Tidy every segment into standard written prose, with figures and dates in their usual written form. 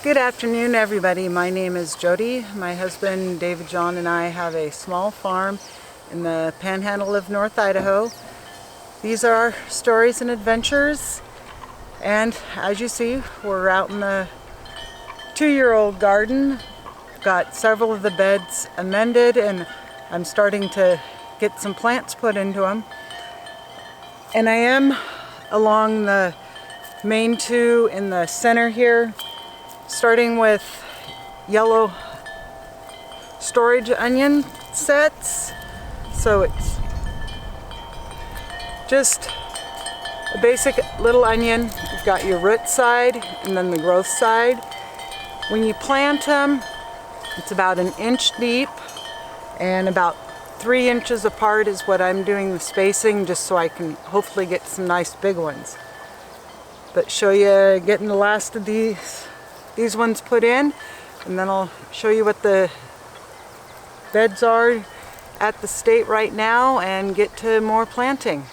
Good afternoon, everybody. My name is Jody. My husband David John and I have a small farm in the panhandle of North Idaho. These are our stories and adventures, and as you see, we're out in the 2-year-old garden. Got several of the beds amended and I'm starting to get some plants put into them. And I am along the main two in the center here, starting with yellow storage onion sets. So it's just a basic little onion. You've got your root side and then the growth side. When you plant them, it's about 1 inch deep and about 3 inches apart is what I'm doing the spacing, just so I can hopefully get some nice big ones. But show you getting the last of these ones put in, and then I'll show you what the beds are at the state right now and get to more planting.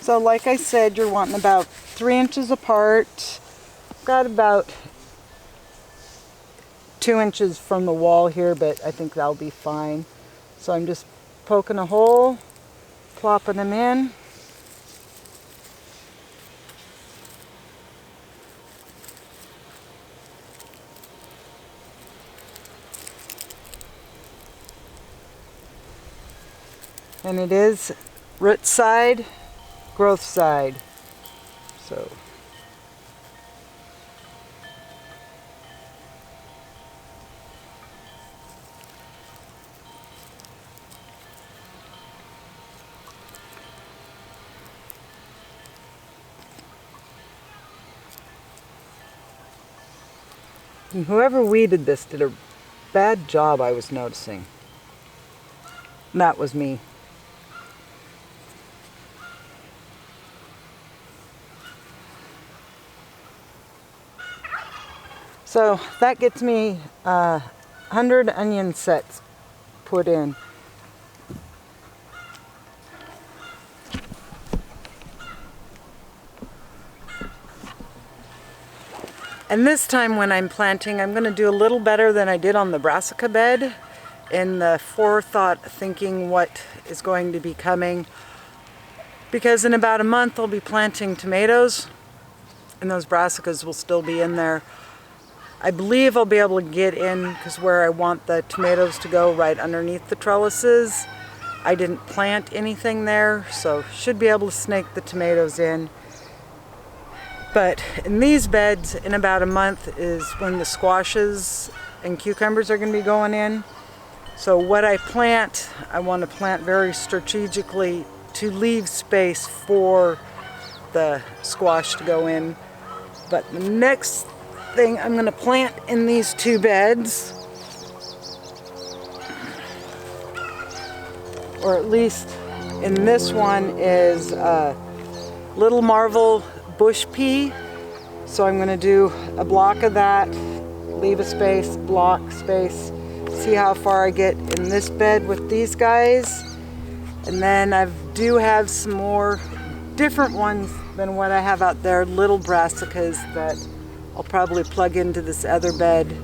So like I said, you're wanting about 3 inches apart. Got about 2 inches from the wall here, but I think that'll be fine. So I'm just poking a hole, plopping them in. And it is root side, growth side. So and whoever weeded this did a bad job, I was noticing. And that was me. So that gets me 100 onion sets put in. And this time when I'm planting, I'm going to do a little better than I did on the brassica bed, in the forethought thinking what is going to be coming. Because in about a month I'll be planting tomatoes, and those brassicas will still be in there. I believe I'll be able to get in, because where I want the tomatoes to go, right underneath the trellises. I didn't plant anything there, so should be able to snake the tomatoes in. But in these beds, in about a month is when the squashes and cucumbers are going to be going in. So what I plant, I want to plant very strategically to leave space for the squash to go in. But the next thing I'm going to plant in these two beds, or at least in this one, is Little Marvel bush pea. So I'm going to do a block of that, leave a space, block, space, see how far I get in this bed with these guys. And then I do have some more different ones than what I have out there, little brassicas that I'll probably plug into this other bed,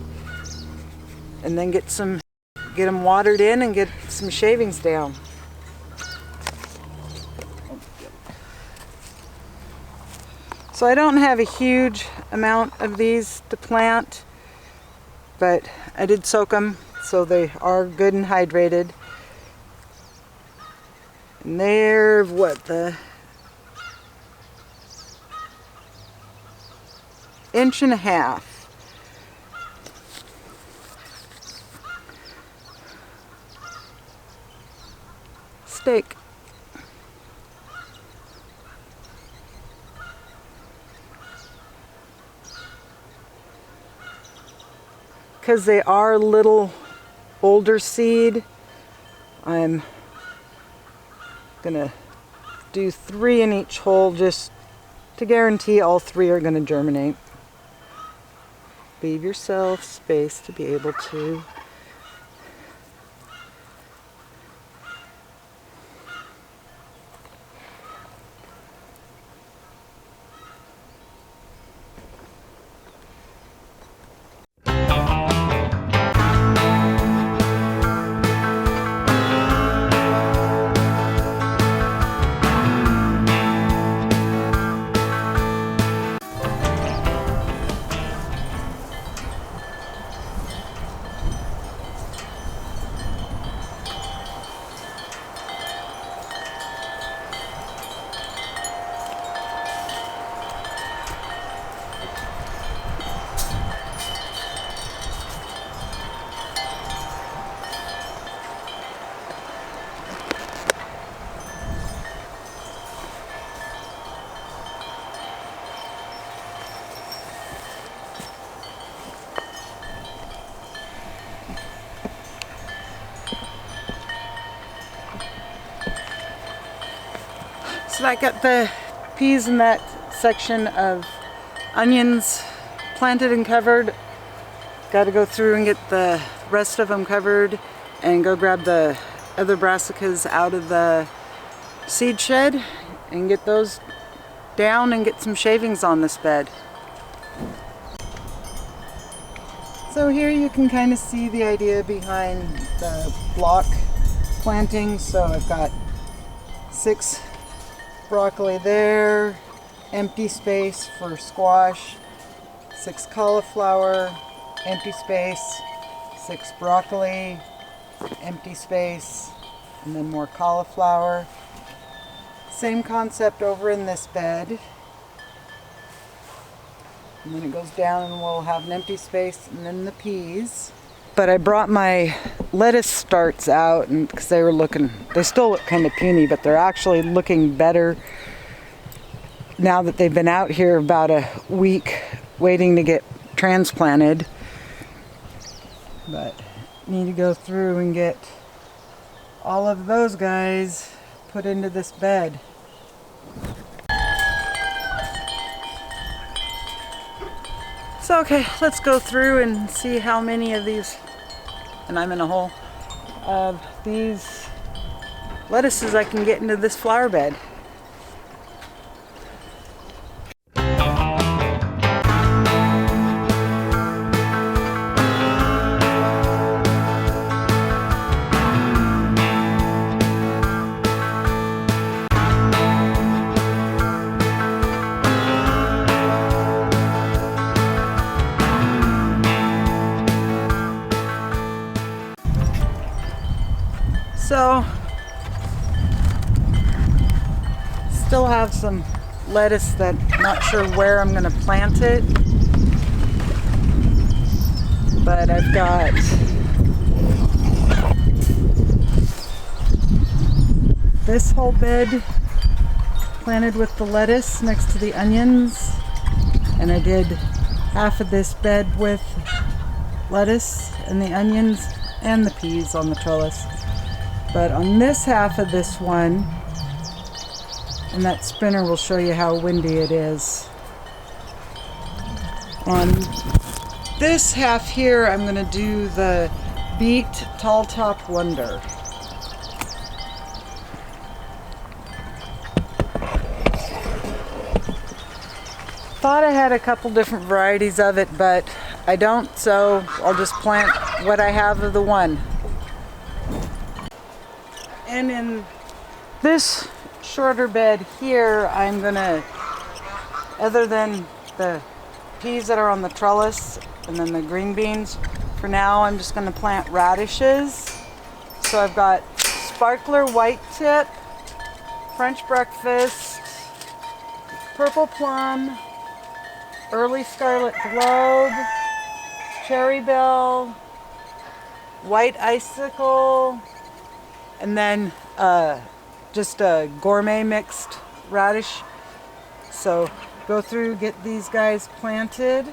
and then get them watered in and get some shavings down. So I don't have a huge amount of these to plant, but I did soak them so they are good and hydrated. And they're the 1.5 inches. Steak. Because they are little older seed, I'm gonna do 3 in each hole just to guarantee all 3 are gonna germinate. Leave yourself space to be able to So I got the peas in that section of onions planted and covered. Got to go through and get the rest of them covered and go grab the other brassicas out of the seed shed and get those down and get some shavings on this bed. So here you can kind of see the idea behind the block planting. So I've got 6 broccoli there, empty space for squash, 6 cauliflower, empty space, 6 broccoli, empty space, and then more cauliflower. Same concept over in this bed. And then it goes down and we'll have an empty space and then the peas. But I brought my lettuce starts out and because they still look kind of puny, but they're actually looking better now that they've been out here about a week waiting to get transplanted. But need to go through and get all of those guys put into this bed. So okay, let's go through and see how many of these, and I'm in a hole, of these lettuces I can get into this flower bed. So, still have some lettuce that I'm not sure where I'm going to plant it, but I've got this whole bed planted with the lettuce next to the onions, and I did half of this bed with lettuce and the onions and the peas on the trellis. But on this half of this one, and that spinner will show you how windy it is. On this half here, I'm going to do the Beet Tall Top Wonder. Thought I had a couple different varieties of it, but I don't, so I'll just plant what I have of the one. And in this shorter bed here, I'm gonna, other than the peas that are on the trellis and then the green beans, for now I'm just gonna plant radishes. So I've got sparkler white tip, French breakfast, purple plum, early scarlet globe, cherry bell, white icicle, and then just a gourmet mixed radish. So go through, get these guys planted.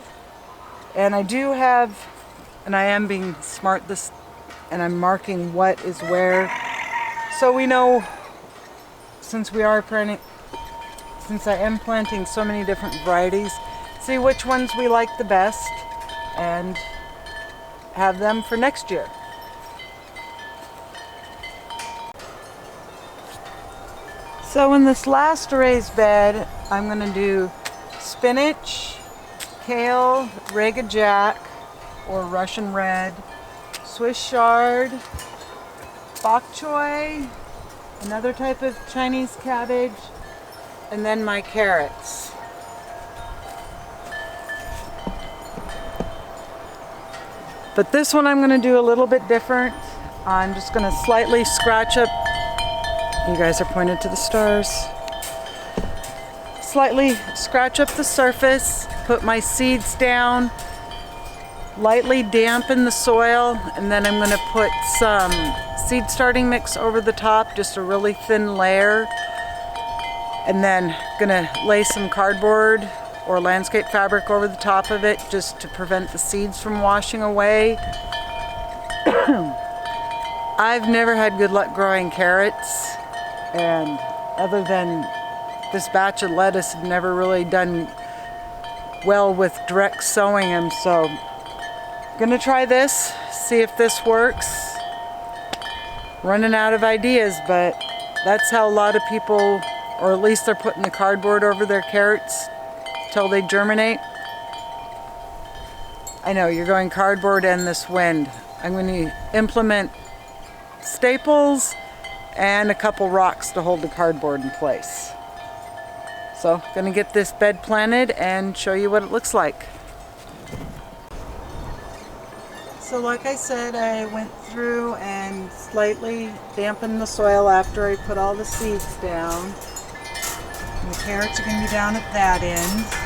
And I do have, and I am being smart and I'm marking what is where. So we know, since I am planting so many different varieties, see which ones we like the best and have them for next year. So in this last raised bed, I'm going to do spinach, kale, Rega Jack, or Russian red, Swiss chard, bok choy, another type of Chinese cabbage, and then my carrots. But this one I'm going to do a little bit different. I'm just going to slightly scratch up. You guys are pointed to the stars. Slightly scratch up the surface, put my seeds down, lightly dampen the soil, and then I'm going to put some seed starting mix over the top, just a really thin layer, and then going to lay some cardboard or landscape fabric over the top of it just to prevent the seeds from washing away. I've never had good luck growing carrots, and other than this batch of lettuce had never really done well with direct sowing them, so I'm gonna try this, see if this works. Running out of ideas, but that's how a lot of people, or at least they're putting the cardboard over their carrots till they germinate. I know, you're going cardboard and this wind. I'm going to implement staples and a couple rocks to hold the cardboard in place. So, gonna get this bed planted and show you what it looks like. So like I said, I went through and slightly dampened the soil after I put all the seeds down. And the carrots are going to be down at that end.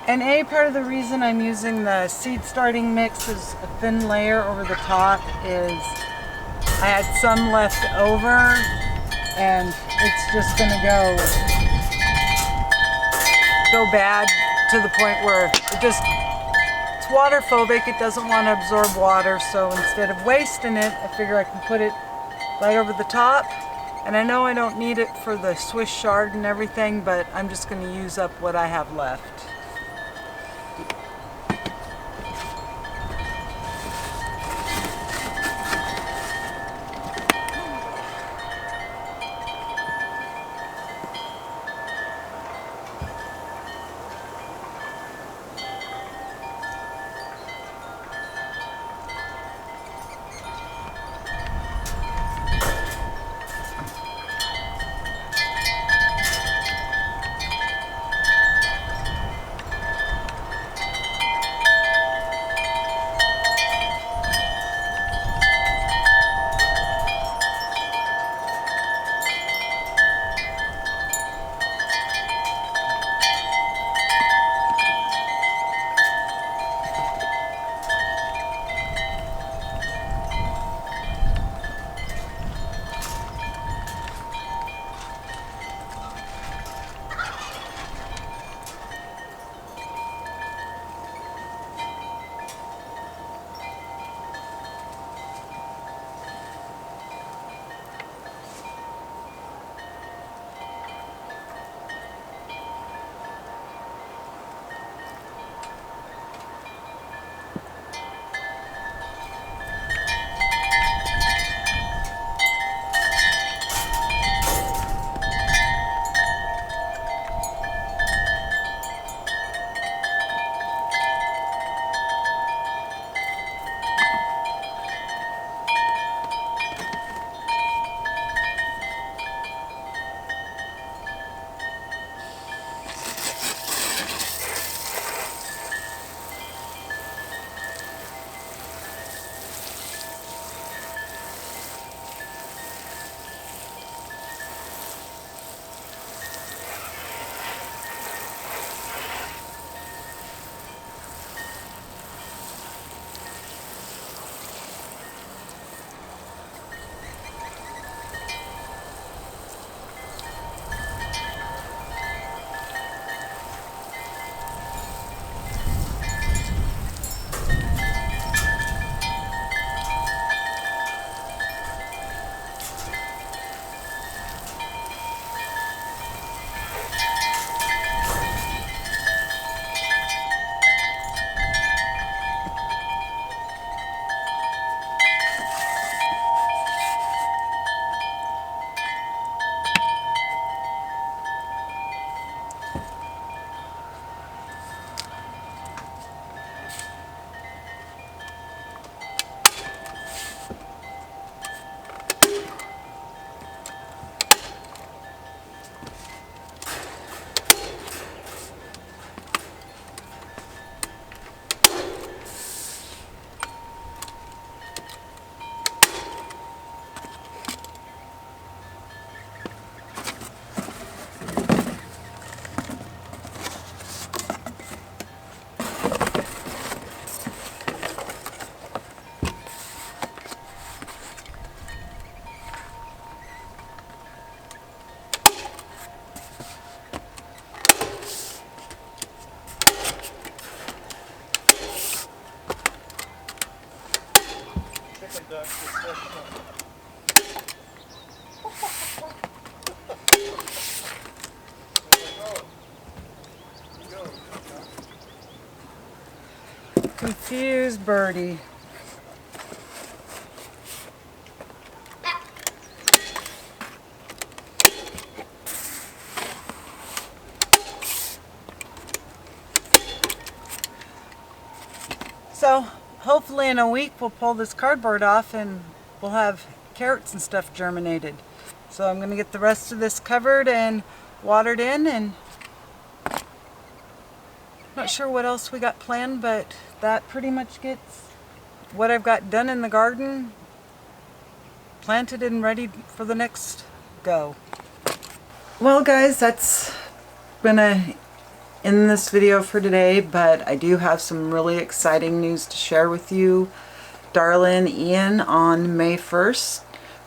And part of the reason I'm using the seed starting mix as a thin layer over the top is I had some left over and it's just going to go bad to the point where it's water-phobic. It doesn't want to absorb water, so instead of wasting it, I figure I can put it right over the top. And I know I don't need it for the Swiss chard and everything, but I'm just going to use up what I have left. confused birdie. So hopefully in a week we'll pull this cardboard off and we'll have carrots and stuff germinated. So I'm going to get the rest of this covered and watered in, and not sure what else we got planned, but that pretty much gets what I've got done in the garden planted and ready for the next go. Well guys, that's gonna end this video for today, but I do have some really exciting news to share with you. Darla and Ian on May 1st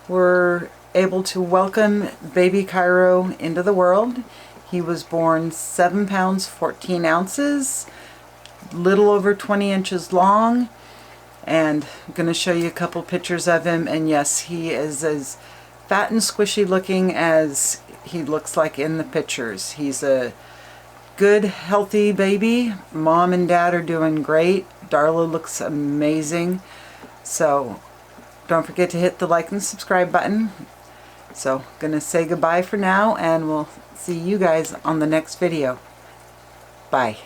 were able to welcome baby Cairo into the world. He was born 7 pounds 14 ounces, little over 20 inches long, and I'm going to show you a couple pictures of him, and yes, he is as fat and squishy looking as he looks like in the pictures. He's a good, healthy baby. Mom and Dad are doing great. Darla looks amazing. So don't forget to hit the like and subscribe button. So gonna say goodbye for now, and we'll see you guys on the next video. Bye.